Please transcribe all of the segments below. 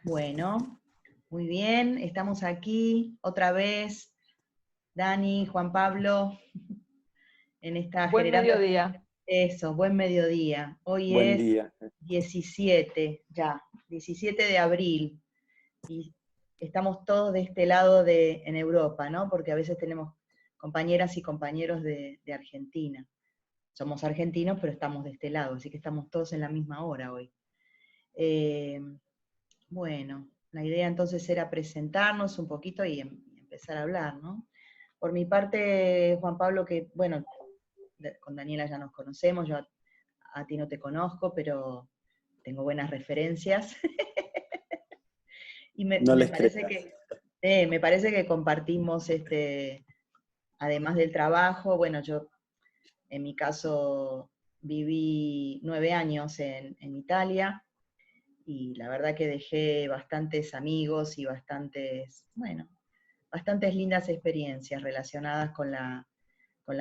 Bueno, muy bien, estamos aquí otra vez, Dani, Juan Pablo, en esta Buen generando mediodía. eso, buen mediodía. Hoy Buen es día. 17 ya, 17 de abril, y estamos todos de este lado en Europa, ¿no? Porque a veces tenemos compañeras y compañeros de Argentina. Somos argentinos, pero estamos de este lado, así que estamos todos en la misma hora hoy. Bueno, la idea entonces era presentarnos un poquito y empezar a hablar, ¿no? Por mi parte, Juan Pablo, que bueno, con Daniela ya nos conocemos, yo a ti no te conozco, pero tengo buenas referencias. Y No les me parece que compartimos, además del trabajo, bueno, yo en mi caso viví 9 años en Italia, y la verdad que dejé bastantes amigos y bastantes lindas experiencias relacionadas con la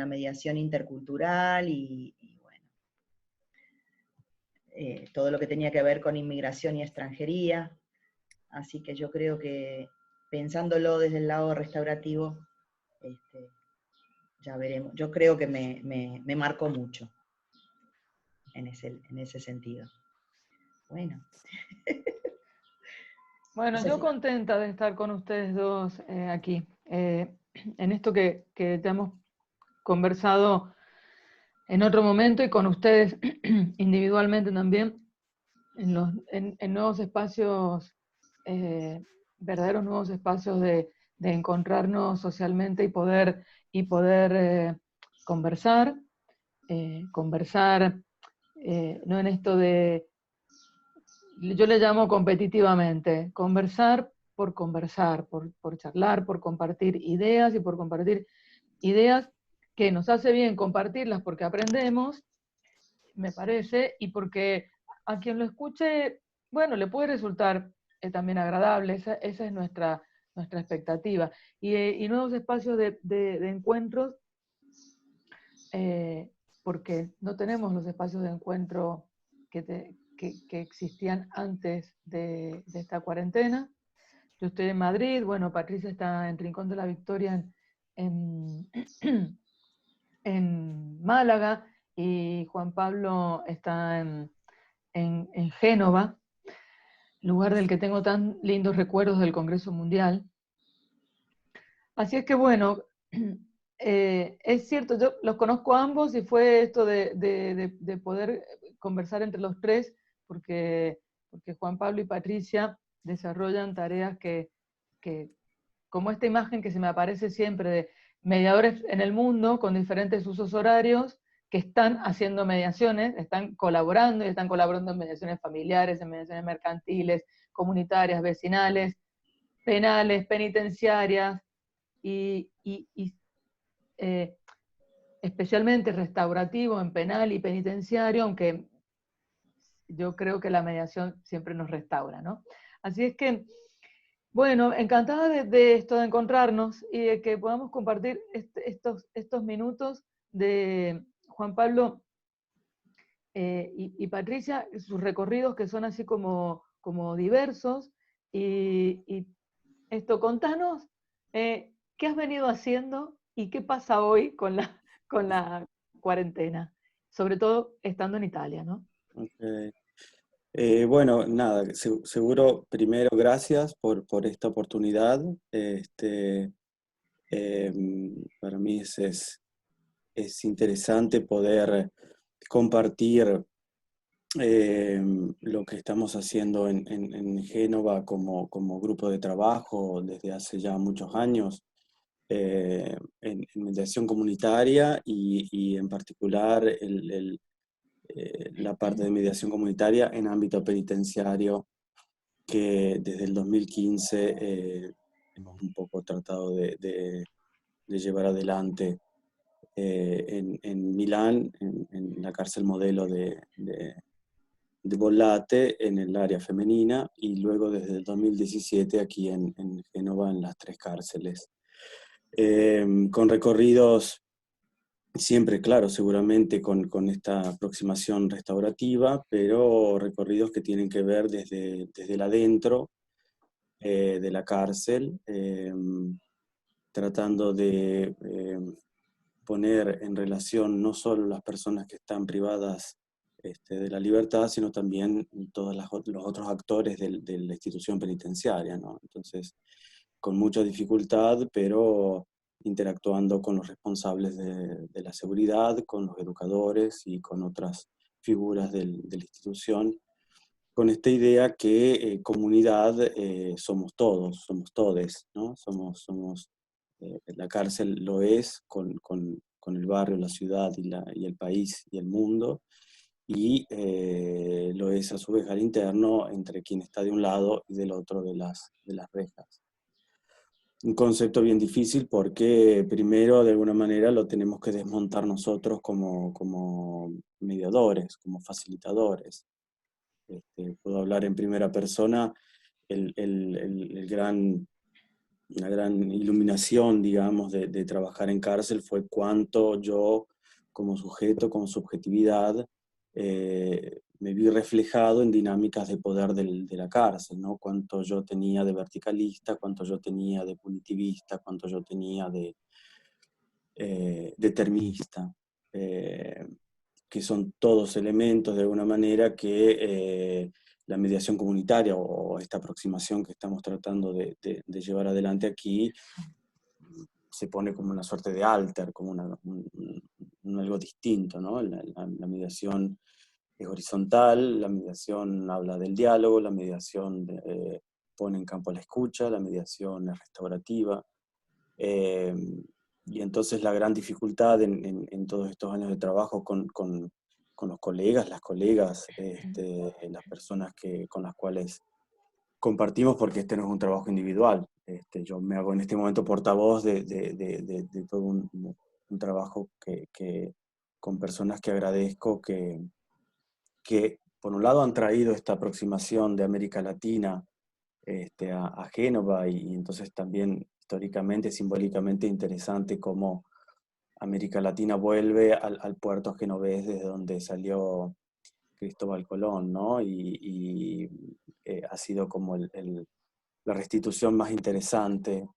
mediación intercultural y bueno, todo lo que tenía que ver con inmigración y extranjería. Así que yo creo que pensándolo desde el lado restaurativo, ya veremos. Yo creo que me marcó mucho en ese sentido. Bueno. Bueno, No sé yo si... contenta de estar con ustedes dos aquí, en esto que ya hemos conversado en otro momento y con ustedes individualmente también, en nuevos espacios, verdaderos nuevos espacios de encontrarnos socialmente y poder conversar, no en esto de, yo le llamo competitivamente, conversar, por charlar, por compartir ideas y por compartir ideas que nos hace bien compartirlas porque aprendemos, me parece, y porque a quien lo escuche, bueno, le puede resultar también agradable, esa es nuestra expectativa. Y nuevos espacios de encuentros, porque no tenemos los espacios de encuentro que existían antes de esta cuarentena. Yo estoy en Madrid, bueno, Patricia está en Rincón de la Victoria, en, en Málaga, y Juan Pablo está en Génova, lugar del que tengo tan lindos recuerdos del Congreso Mundial. Así es que bueno, es cierto, yo los conozco a ambos y fue esto de poder conversar entre los tres, porque Juan Pablo y Patricia desarrollan tareas que como esta imagen que se me aparece siempre de mediadores en el mundo con diferentes usos horarios que están haciendo mediaciones, están colaborando y están colaborando en mediaciones familiares, en mediaciones mercantiles, comunitarias, vecinales, penales, penitenciarias y especialmente restaurativo en penal y penitenciario, aunque yo creo que la mediación siempre nos restaura, ¿no? Así es que, bueno, encantada de esto, de encontrarnos y de que podamos compartir estos minutos de Juan Pablo y Patricia, sus recorridos que son así como diversos. Y esto, contanos qué has venido haciendo y qué pasa hoy con la cuarentena, sobre todo estando en Italia, ¿no? Okay. Bueno, nada, seguro, primero, gracias por esta oportunidad. Para mí es interesante poder compartir lo que estamos haciendo en Génova como grupo de trabajo desde hace ya muchos años. En mediación comunitaria y en particular la parte de mediación comunitaria en ámbito penitenciario, que desde el 2015 hemos un poco tratado de llevar adelante en Milán, en la cárcel modelo de Bollate, en el área femenina, y luego desde el 2017 aquí en Génova, en las 3 cárceles. Con recorridos siempre, claro, seguramente con esta aproximación restaurativa, pero recorridos que tienen que ver desde el adentro de la cárcel, tratando de poner en relación no solo las personas que están privadas de la libertad, sino también todos los otros actores de la institución penitenciaria, ¿no? Entonces, con mucha dificultad, pero interactuando con los responsables de la seguridad, con los educadores y con otras figuras de la institución, con esta idea que comunidad somos todos, somos todes, ¿no? La cárcel lo es con el barrio, la ciudad y el país y el mundo, y lo es a su vez al interno entre quien está de un lado y del otro de las rejas. Un concepto bien difícil porque primero de alguna manera lo tenemos que desmontar nosotros como mediadores, como facilitadores. Puedo hablar en primera persona, la gran iluminación, digamos, de trabajar en cárcel fue cuánto yo, como sujeto, con subjetividad, me vi reflejado en dinámicas de poder de la cárcel, ¿no? Cuánto yo tenía de verticalista, cuánto yo tenía de punitivista, cuánto yo tenía de determinista, que son todos elementos de alguna manera que la mediación comunitaria o esta aproximación que estamos tratando de llevar adelante aquí se pone como una suerte de alter, como algo distinto, ¿no? La mediación es horizontal, la mediación habla del diálogo, la mediación pone en campo la escucha, la mediación es restaurativa. Y entonces la gran dificultad en todos estos años de trabajo con los colegas, las colegas, las personas con las cuales compartimos, porque este no es un trabajo individual. Yo me hago en este momento portavoz de todo un trabajo con personas que agradezco, que por un lado han traído esta aproximación de América Latina a Génova, y entonces también históricamente, simbólicamente interesante cómo América Latina vuelve al puerto genovés desde donde salió Cristóbal Colón, ¿no? Y ha sido como la restitución más interesante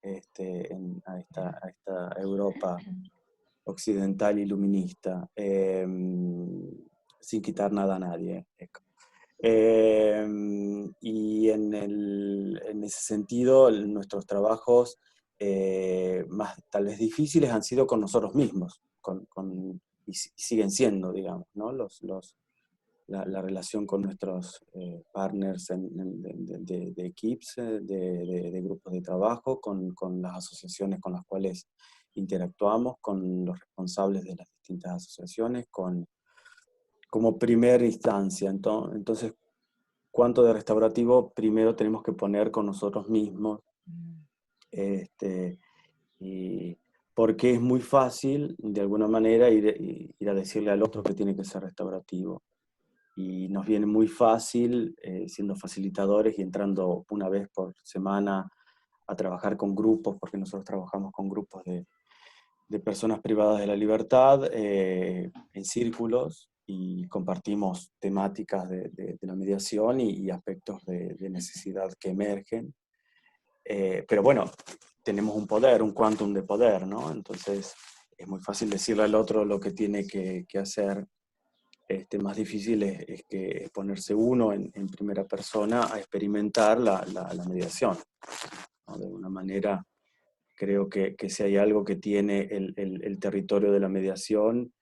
a esta Europa occidental iluminista, sin quitar nada a nadie. Y en ese sentido, nuestros trabajos más tal vez difíciles han sido con nosotros mismos, y siguen siendo, digamos, ¿no? La relación con nuestros partners de equipos, de grupos de trabajo, con las asociaciones con las cuales interactuamos, con los responsables de las distintas asociaciones, como primera instancia. Entonces, cuánto de restaurativo primero tenemos que poner con nosotros mismos, y porque es muy fácil, de alguna manera, ir a decirle al otro que tiene que ser restaurativo. Y nos viene muy fácil, siendo facilitadores y entrando una vez por semana a trabajar con grupos, porque nosotros trabajamos con grupos de personas privadas de la libertad, en círculos, y compartimos temáticas de la mediación y aspectos de necesidad que emergen. Pero bueno, tenemos un poder, un quantum de poder, ¿no? Entonces es muy fácil decirle al otro lo que tiene que hacer. Más difícil es que ponerse uno en primera persona a experimentar la mediación, ¿no? De alguna manera, creo que si hay algo que tiene el territorio de la mediación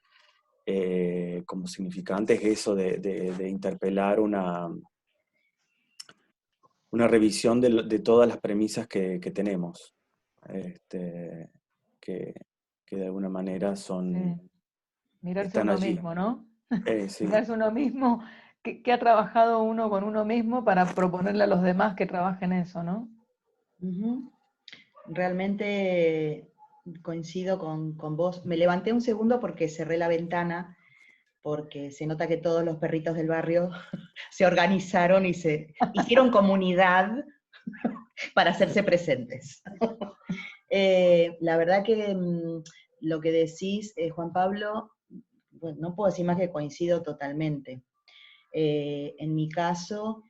como significante, es eso de interpelar una revisión de todas las premisas que tenemos, que de alguna manera Mirarse a están uno allí. mismo, ¿no? Sí. Mirarse a uno mismo, que ha trabajado uno con uno mismo para proponerle a los demás que trabajen eso, ¿no? Realmente coincido con vos. Me levanté un segundo porque cerré la ventana, porque se nota que todos los perritos del barrio se organizaron y se hicieron comunidad para hacerse presentes. La verdad que lo que decís, Juan Pablo, bueno, no puedo decir más que coincido totalmente. En mi caso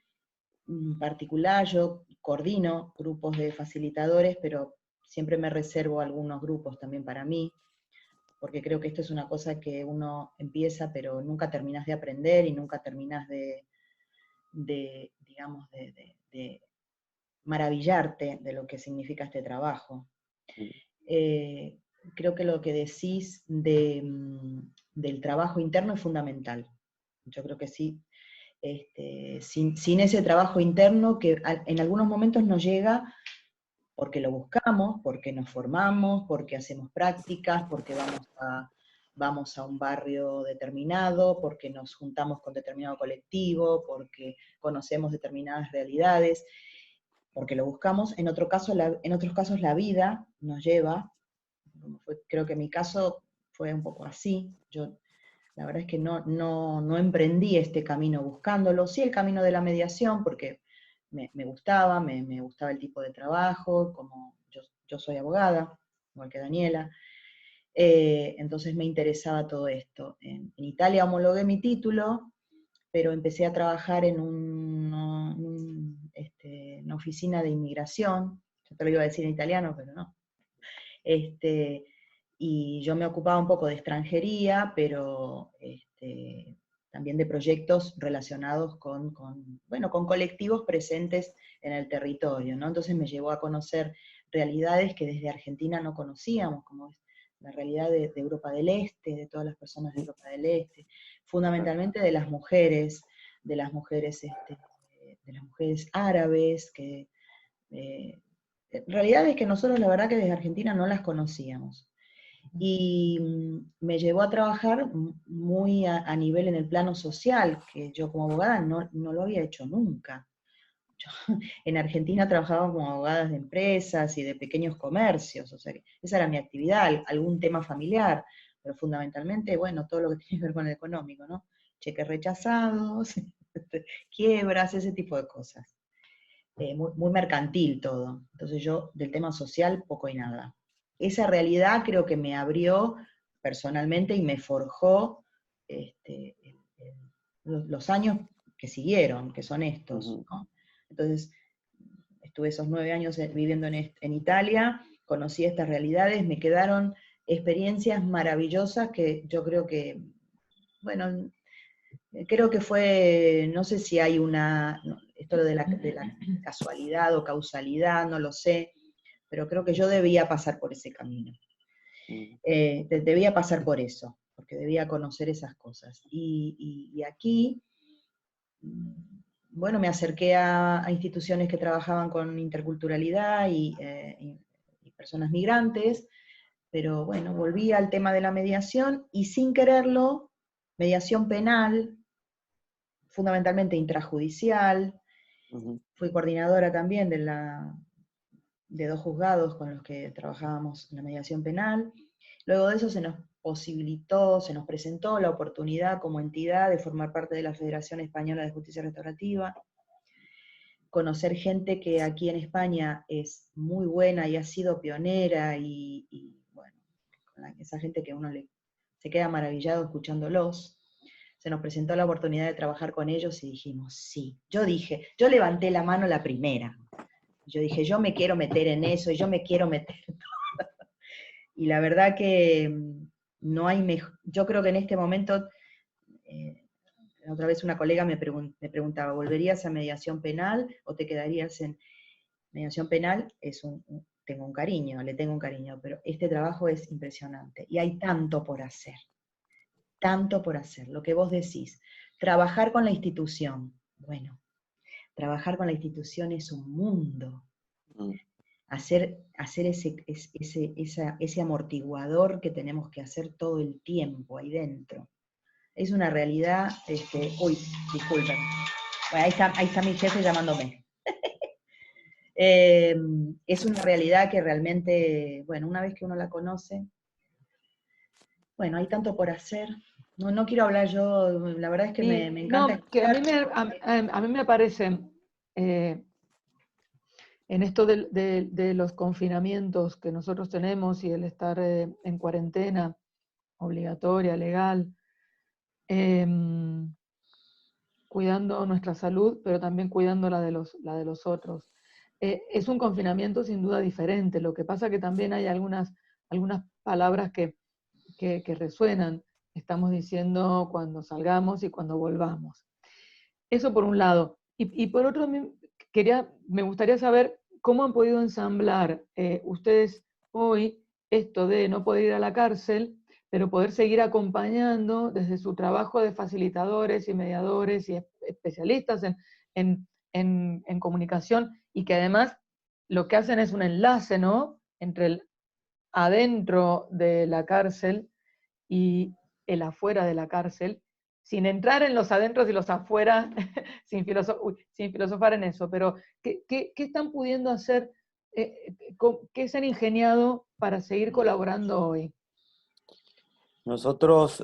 en particular, yo coordino grupos de facilitadores, pero siempre me reservo algunos grupos también para mí, porque creo que esto es una cosa que uno empieza, pero nunca terminas de aprender y nunca terminas digamos, de maravillarte de lo que significa este trabajo. Creo que lo que decís del trabajo interno es fundamental. Yo creo que sí. Sin ese trabajo interno que en algunos momentos nos llega porque lo buscamos, porque nos formamos, porque hacemos prácticas, porque vamos a un barrio determinado, porque nos juntamos con determinado colectivo, porque conocemos determinadas realidades, porque lo buscamos. En otros casos la vida nos lleva, creo que en mi caso fue un poco así. La verdad es que no emprendí este camino buscándolo, sí el camino de la mediación, porque me gustaba, me gustaba el tipo de trabajo, como yo soy abogada, igual que Daniela, entonces me interesaba todo esto. En Italia homologué mi título, pero empecé a trabajar en una oficina de inmigración, yo te lo iba a decir en italiano, pero no. Y yo me ocupaba un poco de extranjería, pero también de proyectos relacionados con colectivos presentes en el territorio, ¿no? Entonces me llevó a conocer realidades que desde Argentina no conocíamos, como es la realidad de Europa del Este, de todas las personas de Europa del Este, fundamentalmente de las mujeres árabes, realidades que nosotros la verdad que desde Argentina no las conocíamos. Y me llevó a trabajar muy a nivel en el plano social, que yo como abogada no lo había hecho nunca. Yo, en Argentina trabajaba como abogada de empresas y de pequeños comercios, o sea que esa era mi actividad, algún tema familiar, pero fundamentalmente, bueno, todo lo que tiene que ver con el económico, ¿no? Cheques rechazados, quiebras, ese tipo de cosas. Muy mercantil todo. Entonces yo del tema social poco y nada. Esa realidad creo que me abrió personalmente y me forjó los años que siguieron, que son estos, ¿no? Entonces estuve esos 9 años viviendo en Italia, conocí estas realidades, me quedaron experiencias maravillosas que yo creo que, bueno, creo que fue, no sé si hay esto de la casualidad o causalidad, no lo sé, pero creo que yo debía pasar por ese camino. Debía pasar por eso, porque debía conocer esas cosas. Y aquí, bueno, me acerqué a instituciones que trabajaban con interculturalidad y personas migrantes, pero bueno, volví al tema de la mediación y sin quererlo, mediación penal, fundamentalmente intrajudicial. Fui coordinadora también de 2 juzgados con los que trabajábamos en la mediación penal. Luego de eso se nos presentó la oportunidad como entidad de formar parte de la Federación Española de Justicia Restaurativa, conocer gente que aquí en España es muy buena y ha sido pionera, y bueno, esa gente que uno se queda maravillado escuchándolos. Se nos presentó la oportunidad de trabajar con ellos y dijimos, sí. Yo levanté la mano la primera. Yo dije, yo me quiero meter en eso, y yo me quiero meter. Y la verdad que no hay mejor. Yo creo que en este momento, otra vez una colega me preguntaba, ¿volverías a mediación penal o te quedarías en mediación penal? Tengo un cariño, le tengo un cariño, pero este trabajo es impresionante. Y hay tanto por hacer. Tanto por hacer, lo que vos decís. Trabajar con la institución. Bueno, trabajar con la institución es un mundo. Hacer ese amortiguador que tenemos que hacer todo el tiempo ahí dentro. Es una realidad, uy, disculpen. Bueno, ahí está mi jefe llamándome. Es una realidad que realmente, bueno, una vez que uno la conoce, bueno, hay tanto por hacer. No quiero hablar yo, la verdad es que me encanta. No, que a mí me parece en esto de los confinamientos que nosotros tenemos y el estar en cuarentena obligatoria, legal, cuidando nuestra salud, pero también cuidando la de los otros. Es un confinamiento sin duda diferente, lo que pasa que también hay algunas palabras que resuenan, estamos diciendo cuando salgamos y cuando volvamos. Eso por un lado. Y por otro, me gustaría saber cómo han podido ensamblar ustedes hoy esto de no poder ir a la cárcel, pero poder seguir acompañando desde su trabajo de facilitadores y mediadores y especialistas en comunicación, y que además lo que hacen es un enlace, ¿no?, entre el adentro de la cárcel y el afuera de la cárcel, sin entrar en los adentros y los afuera, sin filosofar en eso, pero ¿qué están pudiendo hacer? ¿Qué se han ingeniado para seguir colaborando hoy? Nosotros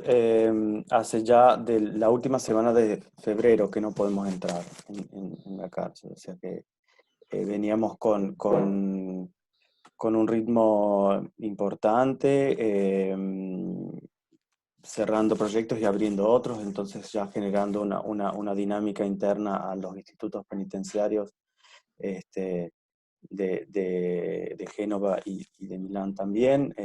hace ya de la última semana de febrero que no podemos entrar en la cárcel, o sea que veníamos con un ritmo importante, cerrando proyectos y abriendo otros, entonces ya generando una dinámica interna a los institutos penitenciarios de Génova y de Milán también.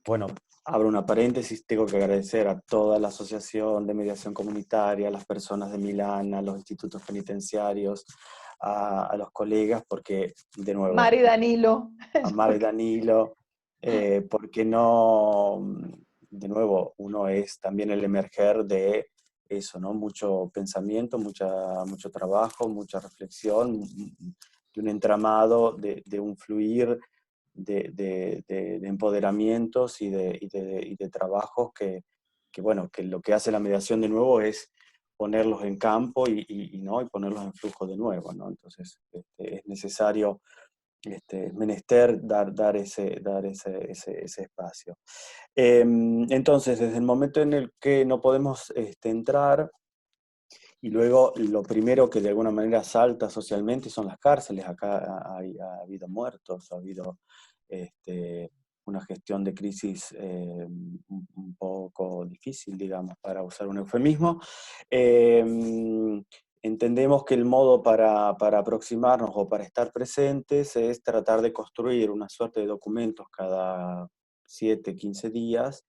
Bueno, abro una paréntesis, tengo que agradecer a toda la Asociación de Mediación Comunitaria, a las personas de Milán, a los institutos penitenciarios, a los colegas, porque, de nuevo, Mari Danilo. a Mar y Danilo, porque no, de nuevo, uno es también el emerger de eso, ¿no? Mucho pensamiento, mucho trabajo, mucha reflexión, de un entramado, de un fluir de empoderamientos y de trabajos bueno, que lo que hace la mediación de nuevo es ponerlos en campo ¿no? y ponerlos en flujo de nuevo, ¿no? Entonces es necesario, es menester dar ese espacio. Entonces, desde el momento en el que no podemos entrar, y luego lo primero que de alguna manera salta socialmente son las cárceles. Acá ha habido muertos, ha habido una gestión de crisis un poco difícil, digamos, para usar un eufemismo. Entendemos que el modo para aproximarnos o para estar presentes es tratar de construir una suerte de documentos cada 7, 15 días,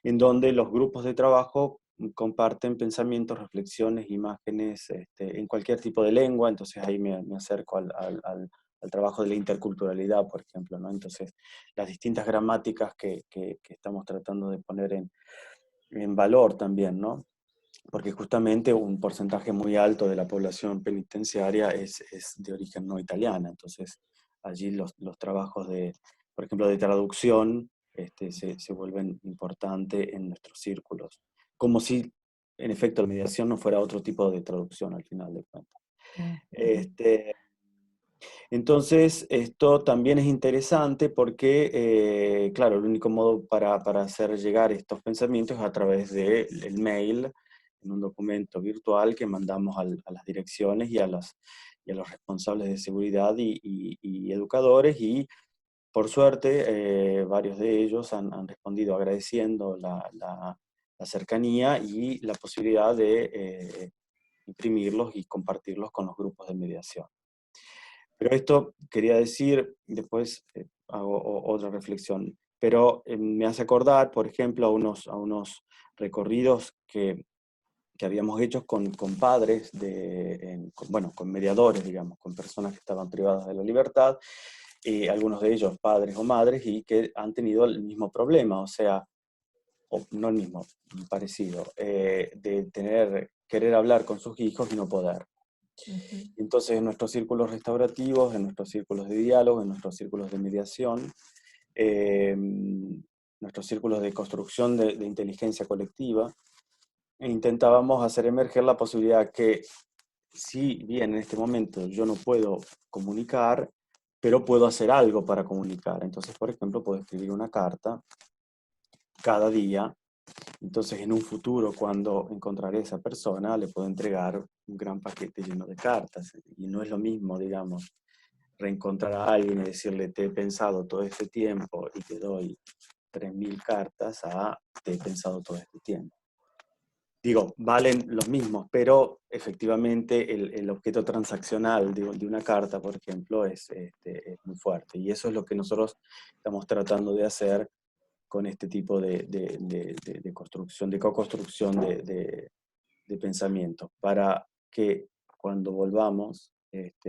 en donde los grupos de trabajo comparten pensamientos, reflexiones, imágenes, en cualquier tipo de lengua. Entonces ahí me acerco al trabajo de la interculturalidad, por ejemplo, ¿no? Entonces, las distintas gramáticas que estamos tratando de poner en valor también, ¿no? Porque justamente un porcentaje muy alto de la población penitenciaria es de origen no italiana. Entonces, allí los trabajos por ejemplo, de traducción, se vuelven importantes en nuestros círculos. Como si, en efecto, la mediación no fuera otro tipo de traducción al final de cuentas. Entonces, esto también es interesante porque, claro, el único modo para hacer llegar estos pensamientos es a través del mail, en un documento virtual que mandamos a las direcciones y a los responsables de seguridad y educadores, y por suerte varios de ellos han respondido agradeciendo la cercanía y la posibilidad de imprimirlos y compartirlos con los grupos de mediación. Pero esto quería decir, después hago otra reflexión, pero me hace acordar, por ejemplo, a unos recorridos que habíamos hecho con padres, con mediadores, digamos, con personas que estaban privadas de la libertad, algunos de ellos padres o madres, y que han tenido el mismo problema, o sea, no el mismo, parecido, de querer hablar con sus hijos y no poder. Entonces, en nuestros círculos restaurativos, en nuestros círculos de diálogo, en nuestros círculos de mediación, nuestros círculos de construcción de inteligencia colectiva, intentábamos hacer emerger la posibilidad que, si bien en este momento yo no puedo comunicar, pero puedo hacer algo para comunicar. Entonces, por ejemplo, puedo escribir una carta cada día. Entonces, en un futuro, cuando encontraré a esa persona, le puedo entregar un gran paquete lleno de cartas. Y no es lo mismo, digamos, reencontrar a alguien y decirle, te he pensado todo este tiempo y te doy 3.000 cartas, a te he pensado todo este tiempo. Digo, valen los mismos, pero efectivamente el objeto transaccional de una carta, por ejemplo, es muy fuerte. Y eso es lo que nosotros estamos tratando de hacer con este tipo de construcción, de co-construcción de pensamiento, para que cuando volvamos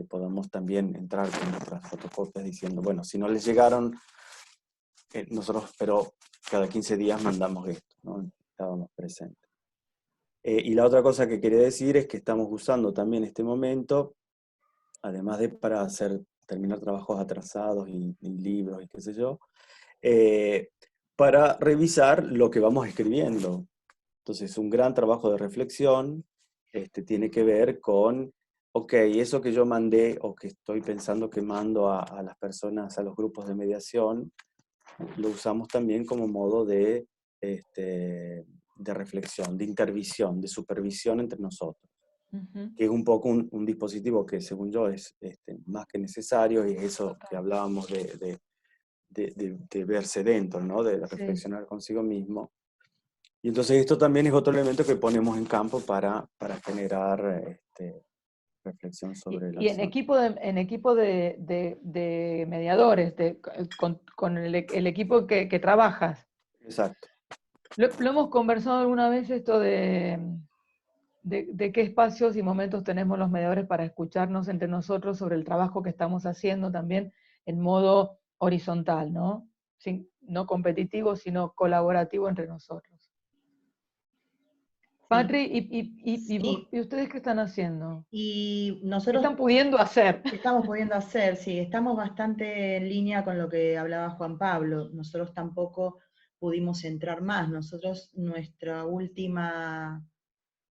podamos también entrar con nuestras fotocopias diciendo, bueno, si no les llegaron, nosotros, pero cada 15 días mandamos esto, ¿no? Estábamos presentes. Y la otra cosa que quería decir es que estamos usando también este momento, además de para terminar trabajos atrasados y libros y qué sé yo, para revisar lo que vamos escribiendo. Entonces, un gran trabajo de reflexión tiene que ver con, ok, eso que yo mandé o que estoy pensando que mando a las personas, a los grupos de mediación, lo usamos también como modo de reflexión, de intervisión, de supervisión entre nosotros. Que es un poco un dispositivo que, según yo, es más que necesario, y es eso que hablábamos de verse dentro, ¿no? De reflexionar consigo mismo. Y entonces esto también es otro elemento que ponemos en campo para generar reflexión sobre la y en equipo de mediadores, con el equipo que trabajas. Exacto. Lo hemos conversado alguna vez esto de qué espacios y momentos tenemos los mediadores para escucharnos entre nosotros sobre el trabajo que estamos haciendo también en modo horizontal, ¿no? No competitivo, sino colaborativo entre nosotros. Patri, Sí. ¿y ustedes qué están haciendo? Y ¿Qué nosotros están pudiendo hacer? estamos pudiendo hacer, sí, estamos bastante en línea con lo que hablaba Juan Pablo. Nosotros tampoco pudimos entrar más. Nosotros, nuestra última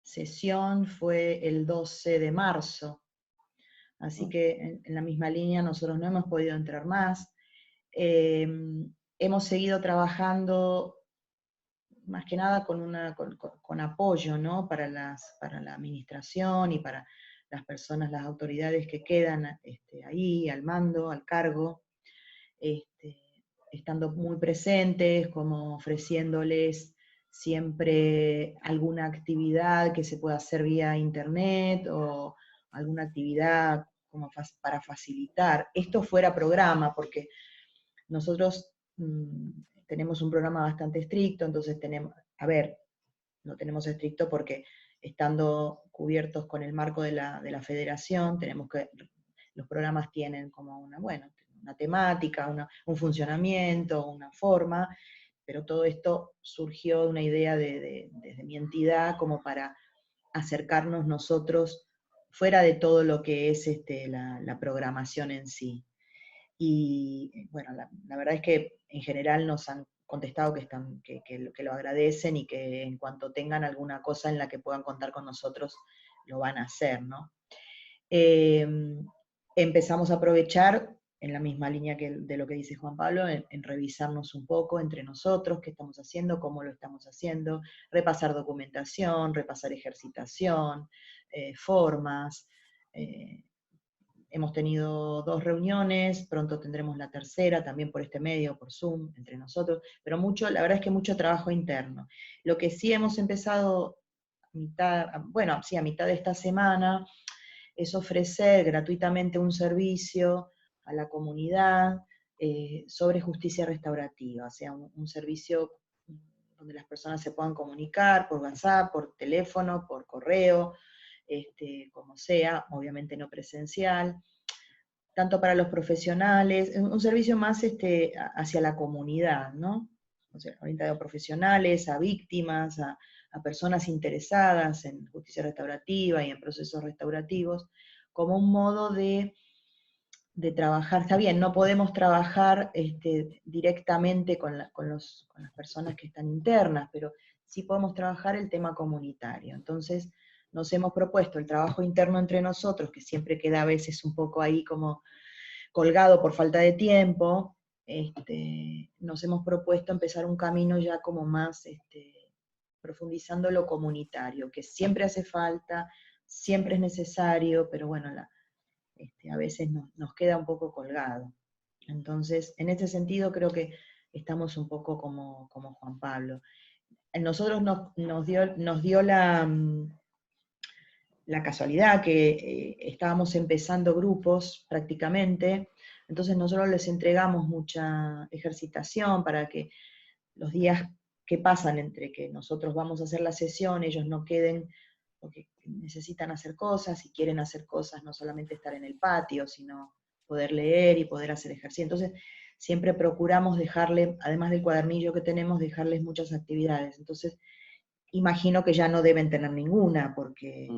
sesión fue el 12 de marzo. Así que en la misma línea nosotros no hemos podido entrar más. Hemos seguido trabajando más que nada con apoyo, ¿no? Para la administración y para las personas, las autoridades que quedan ahí al mando, al cargo, estando muy presentes, como ofreciéndoles siempre alguna actividad que se pueda hacer vía internet o alguna actividad como para facilitar. Esto fuera programa, porque nosotros tenemos un programa bastante estricto, entonces lo tenemos estricto porque estando cubiertos con el marco de la federación, los programas tienen como una temática, un funcionamiento, una forma, pero todo esto surgió de una idea desde mi entidad como para acercarnos nosotros fuera de todo lo que es la programación en sí. Y bueno, la verdad es que en general nos han contestado que lo agradecen y que en cuanto tengan alguna cosa en la que puedan contar con nosotros, lo van a hacer, ¿no? Empezamos a aprovechar, en la misma línea de lo que dice Juan Pablo, en revisarnos un poco entre nosotros, qué estamos haciendo, cómo lo estamos haciendo, repasar documentación, repasar ejercitación, formas. Hemos tenido 2 reuniones, pronto tendremos la tercera, también por este medio, por Zoom, entre nosotros, pero la verdad es que mucho trabajo interno. Lo que sí hemos empezado a mitad de esta semana, es ofrecer gratuitamente un servicio a la comunidad sobre justicia restaurativa, o sea, un servicio donde las personas se puedan comunicar por WhatsApp, por teléfono, por correo, como sea, obviamente no presencial, tanto para los profesionales, un servicio más hacia la comunidad, ¿no? O sea, orientado a profesionales, a víctimas, a personas interesadas en justicia restaurativa y en procesos restaurativos, como un modo de trabajar. Está bien, no podemos trabajar directamente con las personas que están internas, pero sí podemos trabajar el tema comunitario. Entonces, nos hemos propuesto el trabajo interno entre nosotros, que siempre queda a veces un poco ahí como colgado por falta de tiempo. Nos hemos propuesto empezar un camino ya como más profundizando lo comunitario, que siempre hace falta, siempre es necesario, pero bueno, a veces nos queda un poco colgado. Entonces, en ese sentido creo que estamos un poco como Juan Pablo. Nosotros nos dio la casualidad que estábamos empezando grupos prácticamente, entonces nosotros les entregamos mucha ejercitación para que los días que pasan entre que nosotros vamos a hacer la sesión, ellos no queden, porque necesitan hacer cosas y quieren hacer cosas, no solamente estar en el patio, sino poder leer y poder hacer ejercicio. Entonces, siempre procuramos dejarle, además del cuadernillo que tenemos, dejarles muchas actividades. Entonces, imagino que ya no deben tener ninguna, porque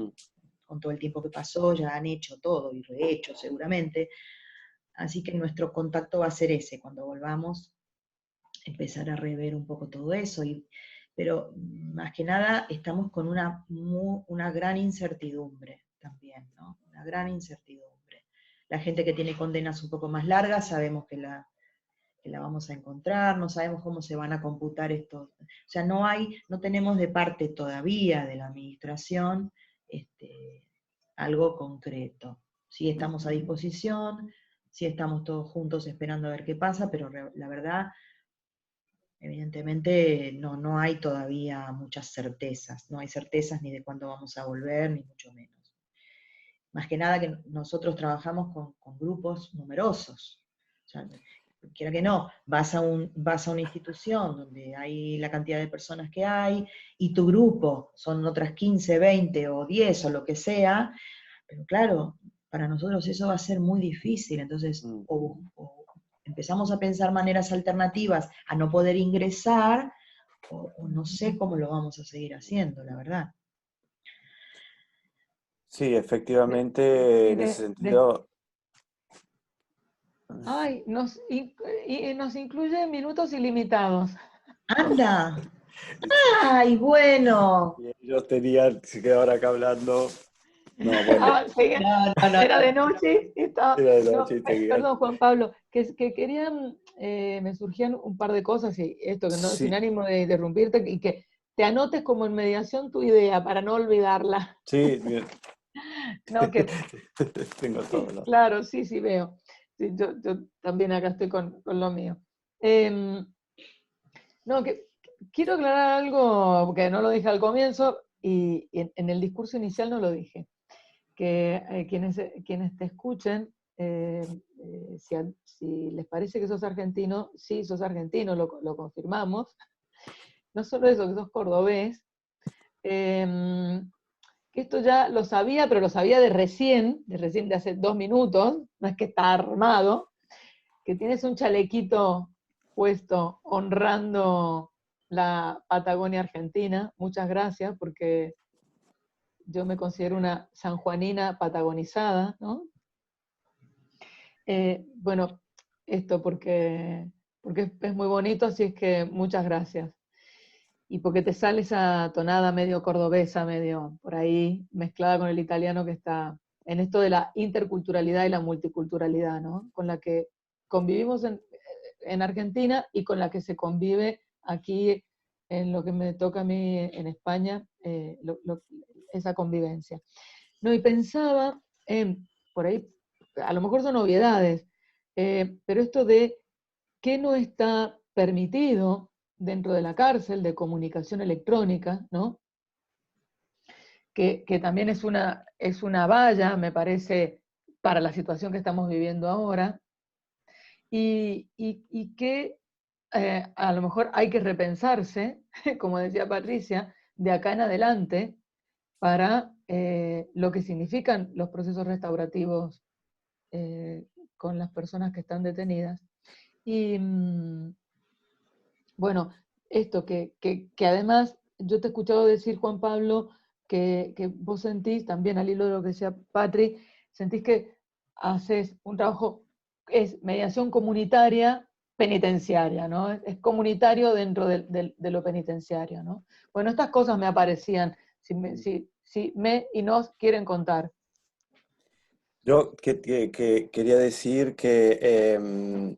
con todo el tiempo que pasó ya han hecho todo y rehecho seguramente. Así que nuestro contacto va a ser ese, cuando volvamos, empezar a rever un poco todo eso. Pero más que nada estamos con una gran incertidumbre también, ¿no? Una gran incertidumbre. La gente que tiene condenas un poco más largas sabemos que la vamos a encontrar, no sabemos cómo se van a computar estos, o sea, no tenemos de parte todavía de la administración algo concreto. Sí estamos a disposición, sí estamos todos juntos esperando a ver qué pasa, pero la verdad, evidentemente no hay todavía muchas certezas, no hay certezas ni de cuándo vamos a volver, ni mucho menos. Más que nada que nosotros trabajamos con grupos numerosos. O sea, quiera que no, vas a una institución donde hay la cantidad de personas que hay, y tu grupo son otras 15, 20 o 10 o lo que sea, pero claro, para nosotros eso va a ser muy difícil, entonces o empezamos a pensar maneras alternativas a no poder ingresar, o no sé cómo lo vamos a seguir haciendo, la verdad. Sí, efectivamente, en ese sentido... Ay, nos incluye minutos ilimitados. ¡Anda! ¡Ay, bueno! Y ellos se quedaban acá hablando. No, bueno. No. Era de noche y estaba... Era de No, noche y seguían. perdón, Juan Pablo, que querían, me surgían un par de cosas, y esto, que no, Sí. sin ánimo de interrumpirte, y que te anotes como en mediación tu idea para no olvidarla. Sí, bien. No, que... Tengo todo, ¿no? Claro, sí, veo. Sí, yo también acá estoy con lo mío. No, que quiero aclarar algo, porque no lo dije al comienzo, y en el discurso inicial no lo dije. Que quienes te escuchen, si les parece que sos argentino, sí, sos argentino, lo confirmamos. No solo eso, que sos cordobés, que esto ya lo sabía, pero lo sabía de recién de hace 2 minutos, no es que está armado, que tienes un chalequito puesto honrando la Patagonia Argentina. Muchas gracias, porque yo me considero una sanjuanina patagonizada, ¿no? Bueno, esto porque es muy bonito, así es que muchas gracias. Y porque te sale esa tonada medio cordobesa, medio por ahí, mezclada con el italiano, que está en esto de la interculturalidad y la multiculturalidad, ¿no? Con la que convivimos en Argentina y con la que se convive aquí en lo que me toca a mí en España, esa convivencia. No, y pensaba por ahí, a lo mejor son obviedades, pero esto de qué no está permitido dentro de la cárcel de comunicación electrónica, ¿no? Que también es una valla, me parece, para la situación que estamos viviendo ahora, y que a lo mejor hay que repensarse, como decía Patricia, de acá en adelante, para lo que significan los procesos restaurativos con las personas que están detenidas. Y bueno, esto que además yo te he escuchado decir, Juan Pablo, que vos sentís, también al hilo de lo que decía Patri, sentís que haces un trabajo, es mediación comunitaria penitenciaria, ¿no? Es comunitario dentro de lo penitenciario, ¿no? Bueno, estas cosas me aparecían, si me y nos quieren contar. Yo quería decir que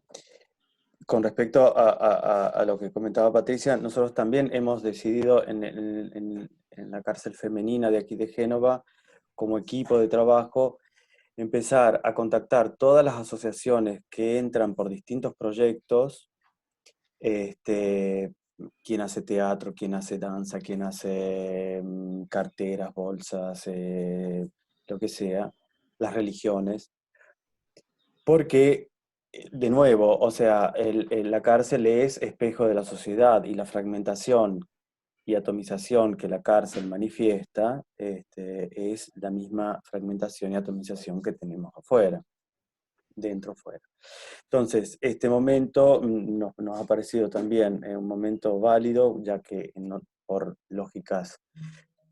con respecto a lo que comentaba Patricia, nosotros también hemos decidido en la cárcel femenina de aquí de Génova, como equipo de trabajo, empezar a contactar todas las asociaciones que entran por distintos proyectos, quién hace teatro, quién hace danza, quién hace carteras, bolsas, lo que sea, las religiones, porque, de nuevo, o sea, la cárcel es espejo de la sociedad y la fragmentación y atomización que la cárcel manifiesta es la misma fragmentación y atomización que tenemos afuera, dentro, fuera. Entonces, este momento nos ha parecido también un momento válido, ya que por lógicas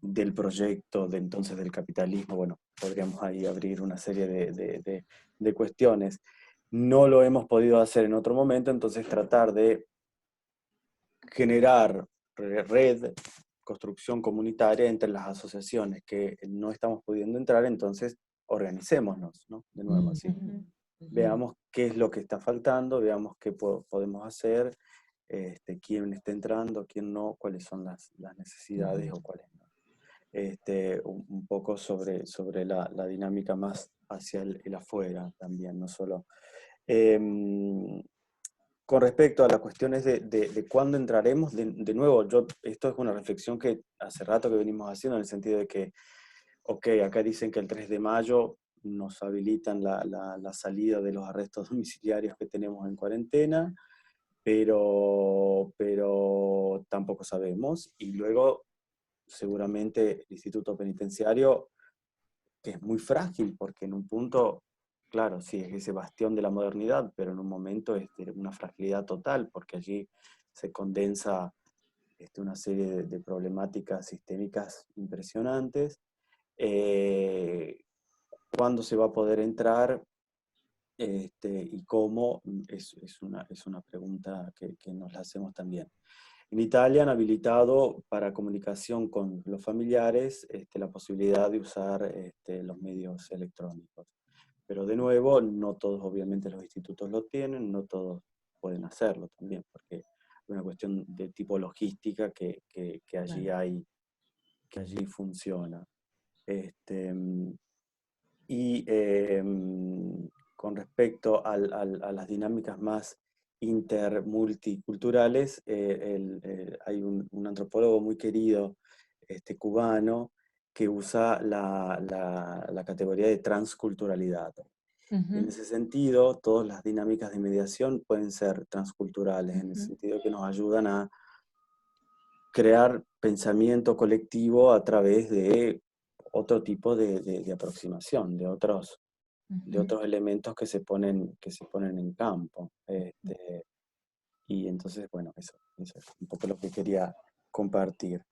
del proyecto, de entonces del capitalismo, bueno, podríamos ahí abrir una serie de cuestiones. No lo hemos podido hacer en otro momento, entonces tratar de generar red, construcción comunitaria entre las asociaciones que no estamos pudiendo entrar, entonces organicémonos, ¿no? De nuevo, así. Veamos qué es lo que está faltando, veamos qué podemos hacer, quién está entrando, quién no, cuáles son las necesidades o cuáles no. Un poco sobre la dinámica más hacia el afuera también, no solo. Con respecto a las cuestiones de cuándo entraremos, de nuevo, esto es una reflexión que hace rato que venimos haciendo, en el sentido de que, ok, acá dicen que el 3 de mayo nos habilitan la salida de los arrestos domiciliarios que tenemos en cuarentena, pero tampoco sabemos, y luego seguramente el Instituto Penitenciario, que es muy frágil, porque en un punto, claro, sí, es ese bastión de la modernidad, pero en un momento es de una fragilidad total, porque allí se condensa una serie de problemáticas sistémicas impresionantes. ¿Cuándo se va a poder entrar y cómo? Es una pregunta que nos la hacemos también. En Italia han habilitado para comunicación con los familiares la posibilidad de usar los medios electrónicos. Pero de nuevo, no todos obviamente los institutos lo tienen, no todos pueden hacerlo también, porque es una cuestión de tipo logística que allí Claro. hay, que allí funciona. Y con respecto a las dinámicas más intermulticulturales, hay un antropólogo muy querido cubano que usa la categoría de transculturalidad. En ese sentido, todas las dinámicas de mediación pueden ser transculturales, en el sentido que nos ayudan a crear pensamiento colectivo a través de otro tipo de aproximación, de otros elementos que se ponen en campo. Y entonces, bueno, eso es un poco lo que quería compartir.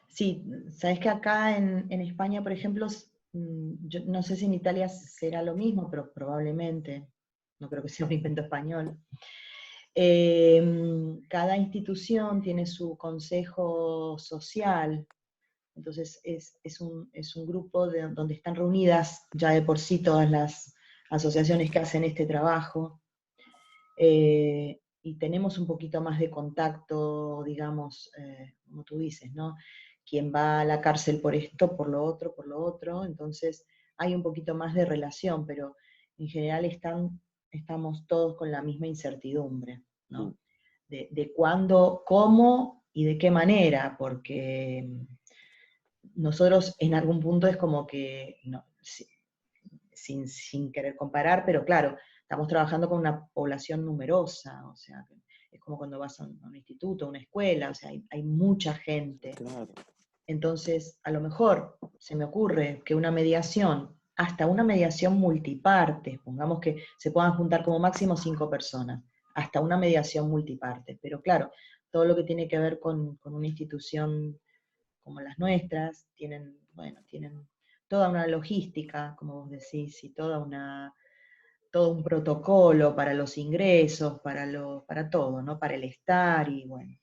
Sí, sabes que acá en España, por ejemplo, yo no sé si en Italia será lo mismo, pero probablemente, no creo que sea un invento español. Cada institución tiene su consejo social, entonces es un grupo donde están reunidas ya de por sí todas las asociaciones que hacen este trabajo, y tenemos un poquito más de contacto, digamos, como tú dices, ¿no? Quien va a la cárcel por esto, por lo otro, entonces hay un poquito más de relación, pero en general estamos todos con la misma incertidumbre, ¿no? De cuándo, cómo y de qué manera, porque nosotros en algún punto es como que, no, sin querer comparar, pero claro, estamos trabajando con una población numerosa, o sea, es como cuando vas a un instituto, a una escuela, o sea, hay mucha gente. Claro. Entonces, a lo mejor se me ocurre que una mediación, hasta una mediación multiparte, pongamos que se puedan juntar como máximo 5 personas, hasta una mediación multiparte, pero claro, todo lo que tiene que ver con una institución como las nuestras, tienen toda una logística, como vos decís, y todo un protocolo para los ingresos, para todo, ¿no? Para el estar y bueno.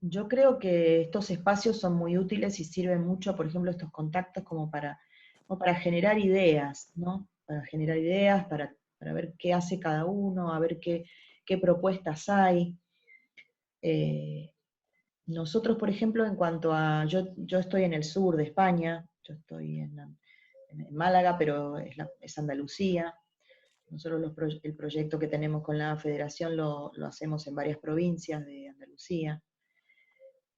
Yo creo que estos espacios son muy útiles y sirven mucho, por ejemplo, estos contactos como para generar ideas, ¿no? Para generar ideas, para ver qué hace cada uno, a ver qué propuestas hay. Nosotros, por ejemplo, en cuanto a, yo estoy en el sur de España, Yo estoy en Málaga, pero es Andalucía. Nosotros el proyecto que tenemos con la federación lo hacemos en varias provincias de Andalucía.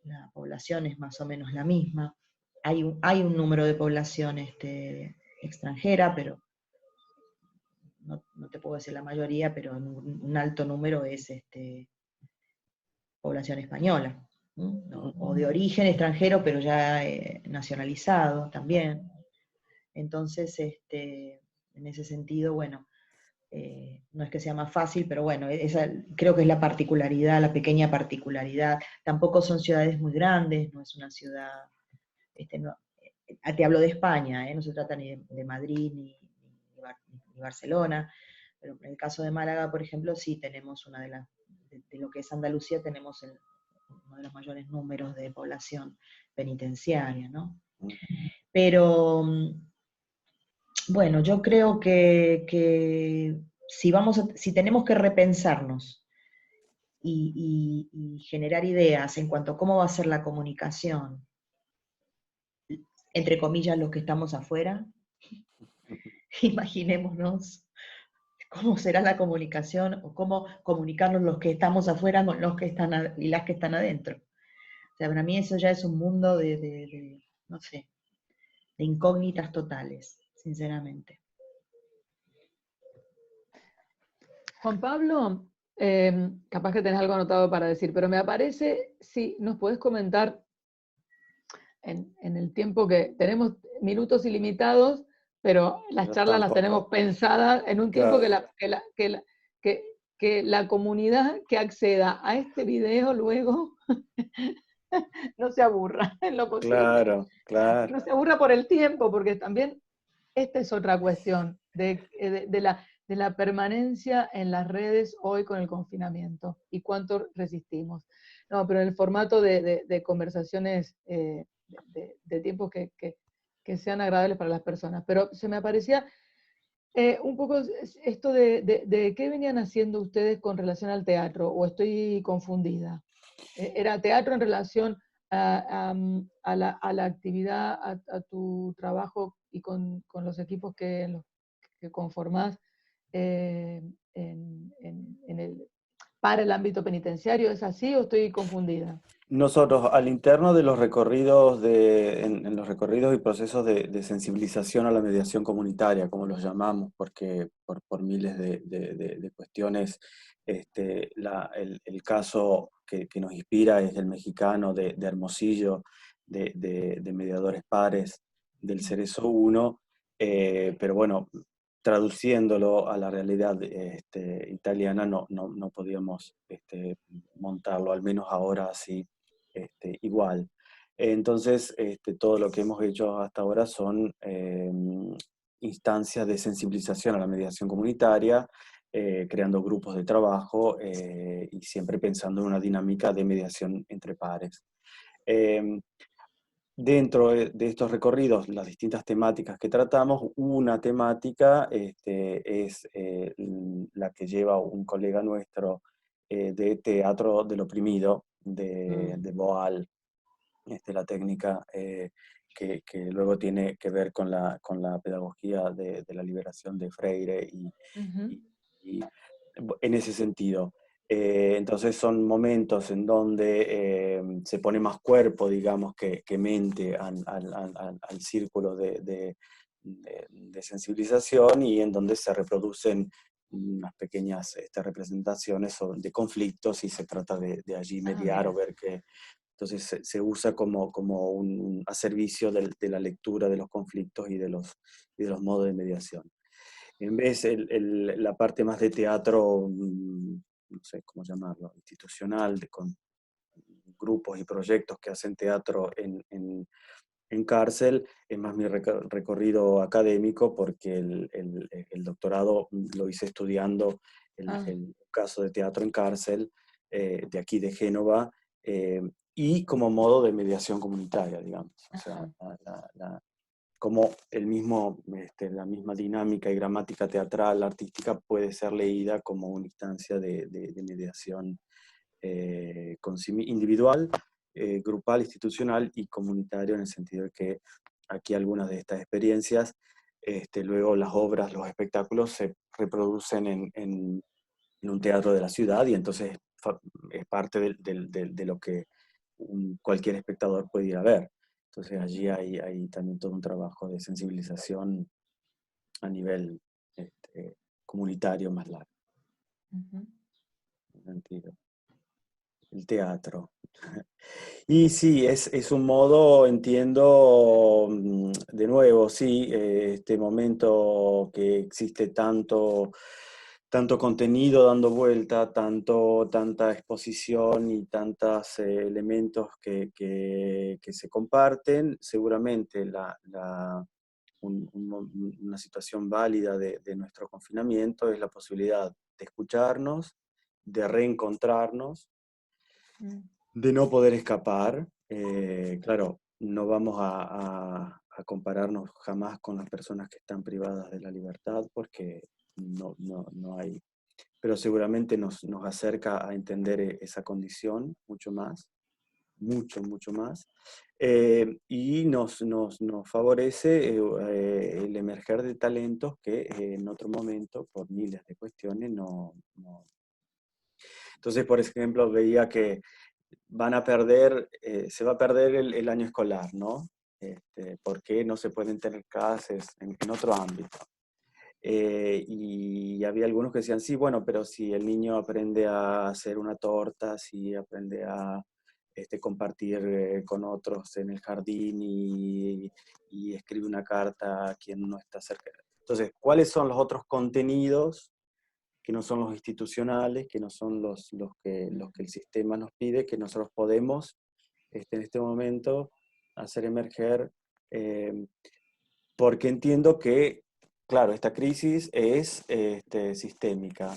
La población es más o menos la misma. Hay un número de población extranjera, pero no te puedo decir la mayoría, pero un alto número es población española, ¿no? O de origen extranjero, pero ya nacionalizado también. Entonces, en ese sentido, bueno, no es que sea más fácil, pero bueno, creo que es la particularidad, la pequeña particularidad. Tampoco son ciudades muy grandes, no es una ciudad, te hablo de España, no se trata ni de Madrid ni Barcelona, pero en el caso de Málaga, por ejemplo, sí tenemos de lo que es Andalucía, tenemos uno de los mayores números de población penitenciaria, ¿no? Pero bueno, yo creo que si tenemos que repensarnos y generar ideas en cuanto a cómo va a ser la comunicación, entre comillas, los que estamos afuera, imaginémonos cómo será la comunicación o cómo comunicarnos los que estamos afuera con los que están y las que están adentro. O sea, para mí eso ya es un mundo no sé, de incógnitas totales, sinceramente. Juan Pablo, capaz que tenés algo anotado para decir, pero me aparece, si nos podés comentar en el tiempo que tenemos, minutos ilimitados, pero las charlas las tenemos pensadas en un tiempo que la comunidad que acceda a este video luego no se aburra en lo posible. Claro, claro. No se aburra por el tiempo, porque también esta es otra cuestión de la permanencia en las redes hoy con el confinamiento y cuánto resistimos. No, pero en el formato de conversaciones de tiempos que sean agradables para las personas. Pero se me aparecía un poco esto de qué venían haciendo ustedes con relación al teatro, o estoy confundida. ¿Era teatro en relación a la actividad, a tu trabajo y con los equipos que conformás para el ámbito penitenciario? ¿Es así o estoy confundida? Nosotros, al interno de los recorridos, en los recorridos y procesos de sensibilización a la mediación comunitaria, como los llamamos, porque por miles de cuestiones, el caso que nos inspira es el mexicano de Hermosillo, de mediadores pares del Cerezo 1, pero bueno, traduciéndolo a la realidad italiana no podíamos montarlo, al menos ahora sí, igual. Entonces, todo lo que hemos hecho hasta ahora son instancias de sensibilización a la mediación comunitaria, creando grupos de trabajo y siempre pensando en una dinámica de mediación entre pares. Dentro de estos recorridos, las distintas temáticas que tratamos, una temática es la que lleva un colega nuestro de teatro del oprimido, de Boal, la técnica que luego tiene que ver con la pedagogía de la liberación de Freire y en ese sentido. Entonces son momentos en donde se pone más cuerpo, digamos, que mente al círculo de sensibilización, y en donde se reproducen unas pequeñas representaciones de conflictos y se trata de allí mediar o ver que... Entonces se usa como a servicio de la lectura de los conflictos y de los modos de mediación. En vez la parte más de teatro, no sé cómo llamarlo, institucional, con grupos y proyectos que hacen teatro en cárcel, es más mi recorrido académico, porque el doctorado lo hice estudiando el caso de teatro en cárcel de aquí de Génova, y como modo de mediación comunitaria, digamos. O sea, como la misma dinámica y gramática teatral, artística, puede ser leída como una instancia de mediación individual, grupal, institucional y comunitario, en el sentido de que aquí algunas de estas experiencias, luego las obras, los espectáculos se reproducen en un teatro de la ciudad y entonces es parte de lo que cualquier espectador puede ir a ver. Entonces allí hay también todo un trabajo de sensibilización a nivel comunitario más largo. Ujú. Sentido. El teatro. Y sí, es un modo, entiendo, de nuevo, sí, este momento que existe tanto contenido dando vuelta, tanta exposición y tantos elementos que se comparten, seguramente una situación válida de nuestro confinamiento es la posibilidad de escucharnos, de reencontrarnos, de no poder escapar. Claro, no vamos a compararnos jamás con las personas que están privadas de la libertad porque no hay, pero seguramente nos acerca a entender esa condición mucho más, mucho más, y nos favorece el emerger de talentos que en otro momento, por miles de cuestiones, no. Entonces, por ejemplo, veía que se va a perder el año escolar, ¿no? Porque no se pueden tener clases en otro ámbito. Y había algunos que decían, sí, bueno, pero si el niño aprende a hacer una torta, si aprende a compartir con otros en el jardín y escribe una carta a quien no está cerca. Entonces, ¿cuáles son los otros contenidos que no son los institucionales, que no son los que el sistema nos pide, que nosotros podemos en este momento hacer emerger? Porque entiendo que, claro, esta crisis es sistémica.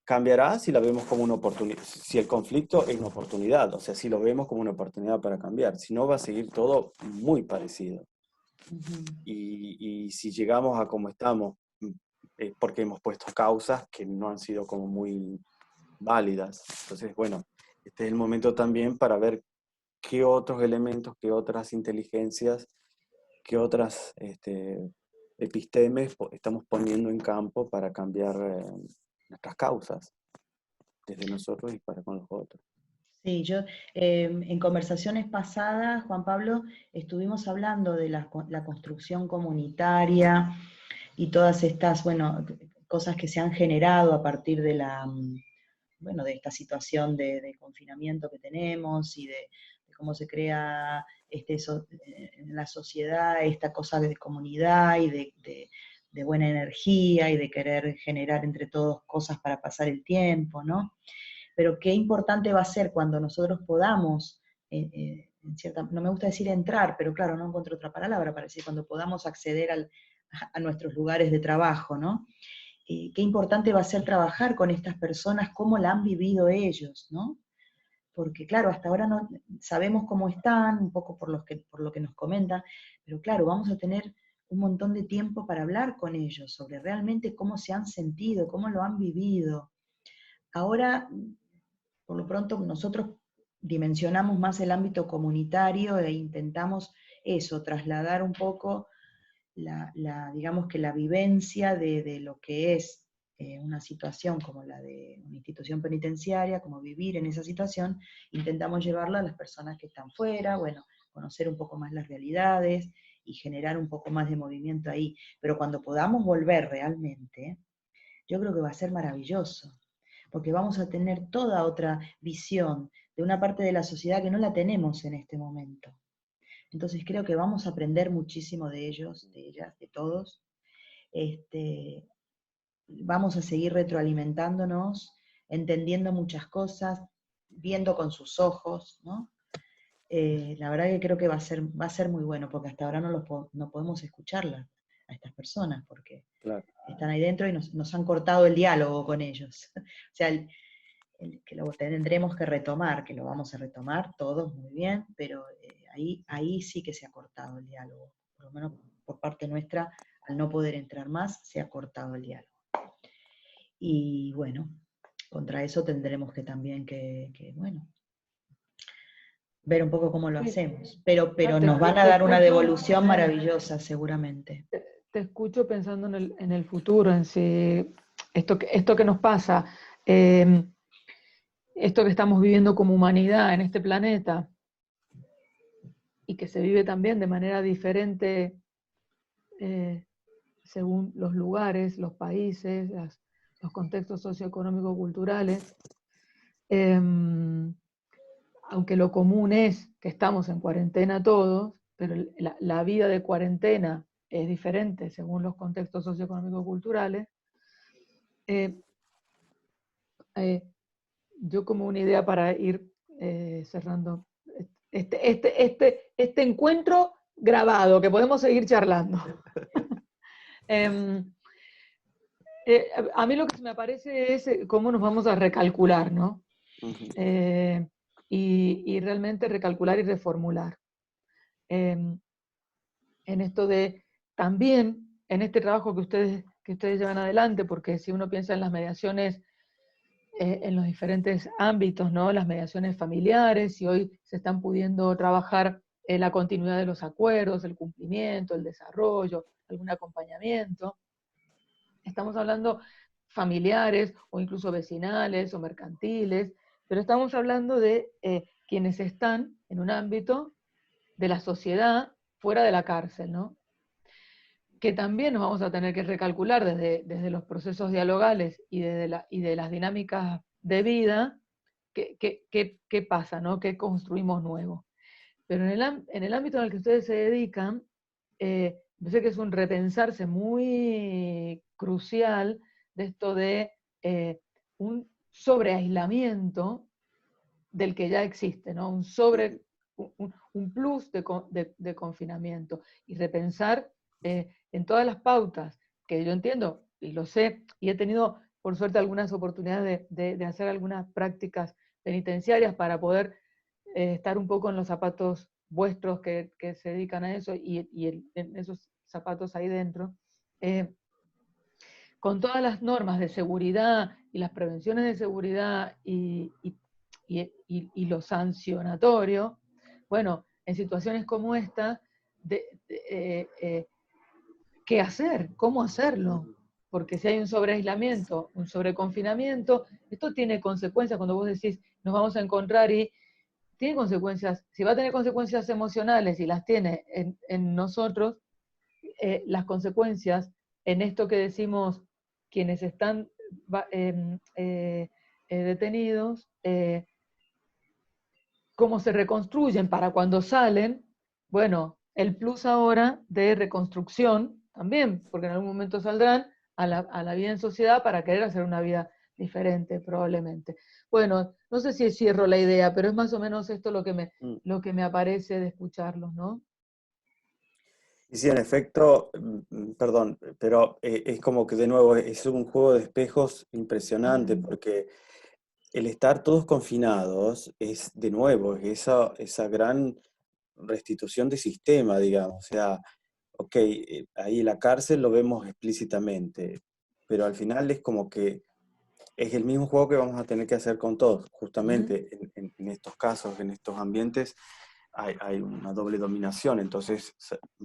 Cambiará si la vemos como una oportunidad, si el conflicto es una oportunidad, o sea, si lo vemos como una oportunidad para cambiar, si no va a seguir todo muy parecido. Y si llegamos a como estamos, es porque hemos puesto causas que no han sido como muy válidas. Entonces, bueno, este es el momento también para ver qué otros elementos, qué otras inteligencias, qué otras epistemes estamos poniendo en campo para cambiar nuestras causas, desde nosotros y para con los otros. Sí, yo en conversaciones pasadas, Juan Pablo, estuvimos hablando de la construcción comunitaria y todas estas, bueno, cosas que se han generado a partir de bueno, de esta situación de confinamiento que tenemos y de cómo se crea en la sociedad esta cosa de comunidad y de buena energía y de querer generar entre todos cosas para pasar el tiempo, ¿no? Pero qué importante va a ser cuando nosotros podamos, no me gusta decir entrar, pero claro, no encuentro otra palabra para decir, cuando podamos acceder a nuestros lugares de trabajo, ¿no? Qué importante va a ser trabajar con estas personas, cómo la han vivido ellos, ¿no? Porque claro, hasta ahora no sabemos cómo están, un poco por lo que nos comentan, pero claro, vamos a tener un montón de tiempo para hablar con ellos sobre realmente cómo se han sentido, cómo lo han vivido. Ahora, por lo pronto, nosotros dimensionamos más el ámbito comunitario e intentamos eso, trasladar un poco digamos que la vivencia de lo que es una situación como la de una institución penitenciaria, como vivir en esa situación, intentamos llevarla a las personas que están fuera, bueno, conocer un poco más las realidades y generar un poco más de movimiento ahí. Pero cuando podamos volver realmente, yo creo que va a ser maravilloso, porque vamos a tener toda otra visión de una parte de la sociedad que no la tenemos en este momento. Entonces creo que vamos a aprender muchísimo de ellos, de ellas, de todos. Vamos a seguir retroalimentándonos, entendiendo muchas cosas, viendo con sus ojos, ¿no? La verdad que creo que va a ser muy bueno, porque hasta ahora no podemos escucharlas a estas personas, porque Claro. están ahí dentro y nos han cortado el diálogo con ellos. O sea, que lo tendremos que retomar, que lo vamos a retomar todos muy bien, pero ahí sí que se ha cortado el diálogo, por lo menos por parte nuestra, al no poder entrar más, se ha cortado el diálogo. Y bueno, contra eso tendremos que también bueno, ver un poco cómo lo Sí. hacemos. Pero No, nos van a dar una escucho, devolución maravillosa, seguramente. te escucho pensando en el futuro, en si esto que nos pasa, eh, esto que estamos viviendo como humanidad en este planeta, y que se vive también de manera diferente según los lugares, los países, los contextos socioeconómico-culturales, aunque lo común es que estamos en cuarentena todos, pero la vida de cuarentena es diferente según los contextos socioeconómico-culturales. Eh, eh, yo como una idea para ir cerrando este encuentro grabado, que podemos seguir charlando. Em, a mí lo que me aparece es cómo nos vamos a recalcular, ¿no? Y realmente recalcular y reformular. En esto de, también, en este trabajo que ustedes llevan adelante, porque si uno piensa en las mediaciones en los diferentes ámbitos, ¿no? Las mediaciones familiares, y hoy se están pudiendo trabajar la continuidad de los acuerdos, el cumplimiento, el desarrollo, algún acompañamiento. Estamos hablando familiares o incluso vecinales o mercantiles, pero estamos hablando de quienes están en un ámbito de la sociedad fuera de la cárcel, ¿no? Que también nos vamos a tener que recalcular desde los procesos dialogales y de las dinámicas de vida, qué pasa, ¿no? ¿Qué construimos nuevo? Pero en el ámbito en el que ustedes se dedican, yo sé que es un repensarse muy crucial de esto de un sobreaislamiento del que ya existe, ¿no? Un plus de confinamiento, y repensar en todas las pautas que yo entiendo y lo sé, y he tenido por suerte algunas oportunidades de hacer algunas prácticas penitenciarias para poder estar un poco en los zapatos vuestros que se dedican a eso, en esos zapatos ahí dentro, con todas las normas de seguridad y las prevenciones de seguridad y lo sancionatorio. Bueno, en situaciones como esta, ¿qué hacer? ¿Cómo hacerlo? Porque si hay un sobreaislamiento, un sobreconfinamiento, esto tiene consecuencias. Cuando vos decís, nos vamos a encontrar, y tiene consecuencias, si va a tener consecuencias emocionales y las tiene en nosotros, las consecuencias en esto que decimos quienes están detenidos, cómo se reconstruyen para cuando salen, bueno, el plus ahora de reconstrucción también, porque en algún momento saldrán a la vida en sociedad para querer hacer una vida diferente, probablemente. Bueno, no sé si cierro la idea, pero es más o menos esto lo que me aparece de escucharlos, ¿no? Y sí, en efecto, perdón, pero es como que de nuevo es un juego de espejos impresionante, porque el estar todos confinados es de nuevo esa gran restitución de sistema, digamos. O sea, ok, ahí la cárcel lo vemos explícitamente, pero al final es como que es el mismo juego que vamos a tener que hacer con todos. Justamente en estos casos, en estos ambientes, hay una doble dominación, entonces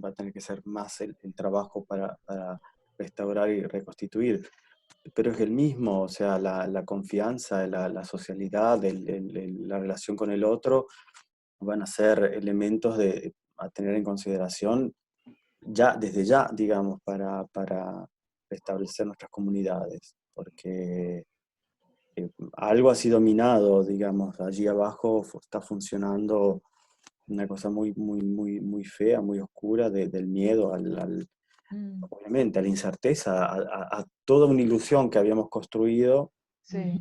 va a tener que ser más el trabajo para restaurar y reconstituir. Pero es el mismo, o sea, la confianza, la socialidad, la relación con el otro, van a ser elementos a tener en consideración ya, desde ya, digamos, para restablecer nuestras comunidades, porque algo así dominado, digamos, allí abajo está funcionando una cosa muy, muy, muy, muy fea, muy oscura, del miedo obviamente, a la incerteza, a toda una ilusión que habíamos construido Sí.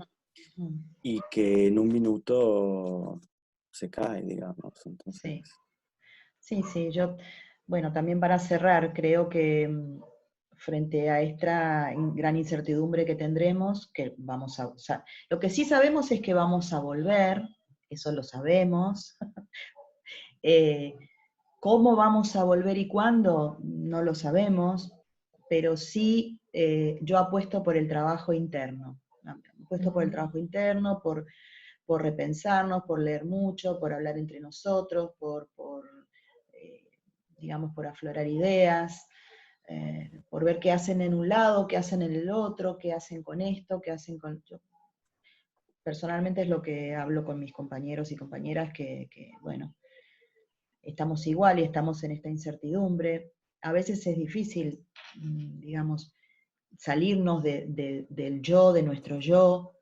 y que en un minuto se cae, digamos. Entonces, Sí, yo, bueno, también para cerrar, creo que frente a esta gran incertidumbre que tendremos, que lo que sí sabemos es que vamos a volver, eso lo sabemos. ¿Cómo vamos a volver y cuándo? No lo sabemos, pero sí yo apuesto por el trabajo interno. Apuesto por el trabajo interno, por por repensarnos, por leer mucho, por hablar entre nosotros, digamos, por aflorar ideas, por ver qué hacen en un lado, qué hacen en el otro, qué hacen con esto, qué hacen con... Yo, personalmente es lo que hablo con mis compañeros y compañeras, bueno, estamos igual y estamos en esta incertidumbre. A veces es difícil, digamos, salirnos del yo, de nuestro yo,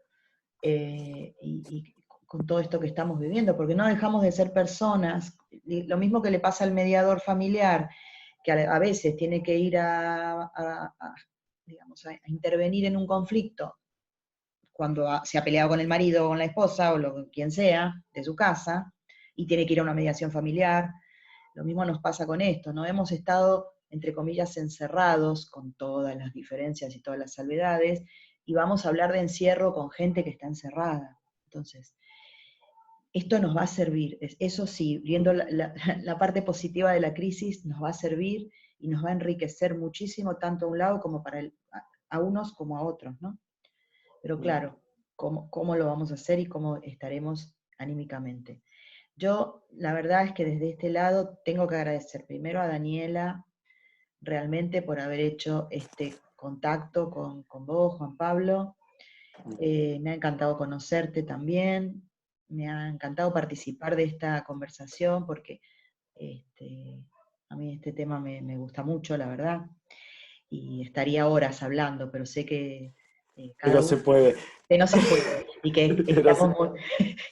y con todo esto que estamos viviendo, porque no dejamos de ser personas. Lo mismo que le pasa al mediador familiar, que a veces tiene que ir digamos, a intervenir en un conflicto cuando se ha peleado con el marido o con la esposa o quien sea de su casa, y tiene que ir a una mediación familiar. Lo mismo nos pasa con esto, ¿no? Hemos estado, entre comillas, encerrados con todas las diferencias y todas las salvedades, y vamos a hablar de encierro con gente que está encerrada. Entonces, esto nos va a servir, eso sí, viendo la parte positiva de la crisis, nos va a servir y nos va a enriquecer muchísimo, tanto a un lado como a unos como a otros, ¿no? Pero claro, ¿cómo lo vamos a hacer y cómo estaremos anímicamente? Yo, la verdad es que desde este lado tengo que agradecer primero a Daniela, realmente por haber hecho este contacto con vos, Juan Pablo. Me ha encantado conocerte también, me ha encantado participar de esta conversación porque a mí este tema me gusta mucho, la verdad, y estaría horas hablando, pero sé que cada Pero uno... se puede. Que no se puede, y que Pero se-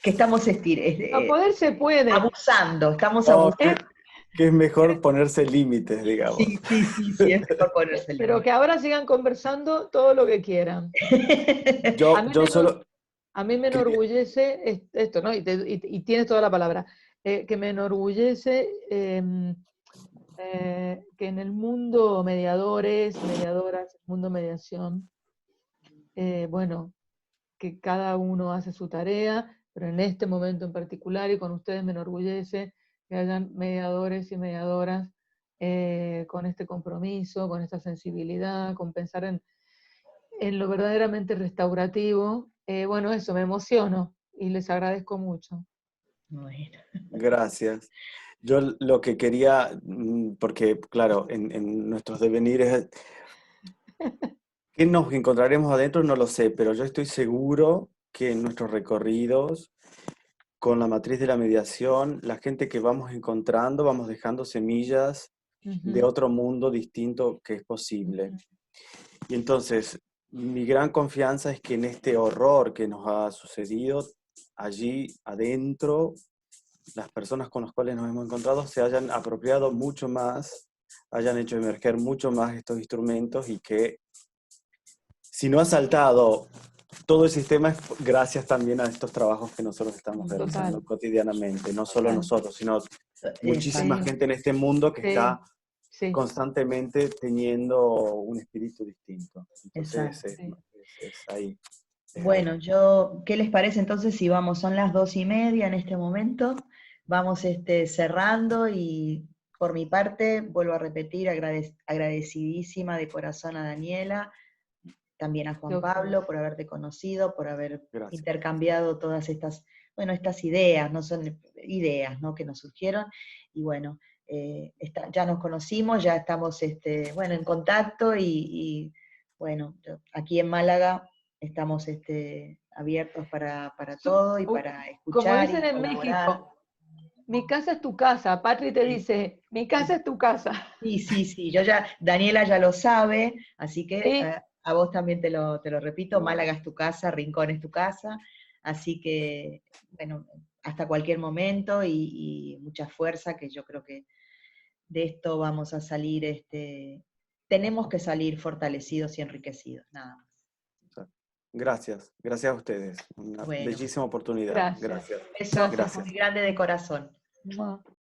estamos A poder se puede. abusando, estamos no, abusando. que es mejor ponerse límites, digamos. Sí, sí, sí, sí, es mejor ponerse Pero que límite. ahora sigan conversando todo lo que quieran. A mí Yo solo a mí me quería, enorgullece esto, ¿no? Y tienes toda la palabra. Que me enorgullece que en el mundo mediadores, mediadoras, mundo mediación, bueno, que cada uno hace su tarea, pero en este momento en particular y con ustedes me enorgullece que hayan mediadores y mediadoras con este compromiso, con esta sensibilidad, con pensar en lo verdaderamente restaurativo. Bueno, eso, me emociono y les agradezco mucho. Bueno, gracias. Yo lo que quería, porque claro, en nuestros devenires, ¿qué nos encontraremos adentro? No lo sé, pero yo estoy seguro que en nuestros recorridos, con la matriz de la mediación, la gente que vamos encontrando, vamos dejando semillas de otro mundo distinto que es posible. Y entonces, mi gran confianza es que en este horror que nos ha sucedido, allí adentro, las personas con las cuales nos hemos encontrado se hayan apropiado mucho más, hayan hecho emerger mucho más estos instrumentos y que si no ha saltado todo el sistema es gracias también a estos trabajos que nosotros estamos realizando Total. cotidianamente, no solo Total. nosotros, sino muchísima exacto. Sí, gente en este mundo que sí, está sí, constantemente teniendo un espíritu distinto. Entonces Exacto. sí. es ahí. Es ahí. Bueno, ¿qué les parece entonces si vamos? Son las 2:30 en este momento, vamos cerrando, y por mi parte, vuelvo a repetir, agradecidísima de corazón a Daniela, también a De Juan ustedes. Pablo por haberte conocido, por haber Gracias. intercambiado todas estas, bueno, estas ideas, no son ideas, ¿no?, que nos surgieron, y bueno, ya nos conocimos, ya estamos, bueno, en contacto, y bueno, aquí en Málaga estamos abiertos para todo y para Como escuchar dicen y en colaborar. México, mi casa es tu casa. Patri te Sí, dice, mi casa es tu casa. sí, sí, sí, Daniela ya lo sabe, así que Sí, a vos también te lo repito, Málaga es tu casa, Rincón es tu casa, así que, bueno, hasta cualquier momento, y mucha fuerza, que yo creo que de esto vamos a salir, tenemos que salir fortalecidos y enriquecidos, nada más. Gracias. Gracias a ustedes. Una Bueno, bellísima oportunidad. gracias. Gracias. beso Gracias. Gracias. muy grande de corazón. Mua.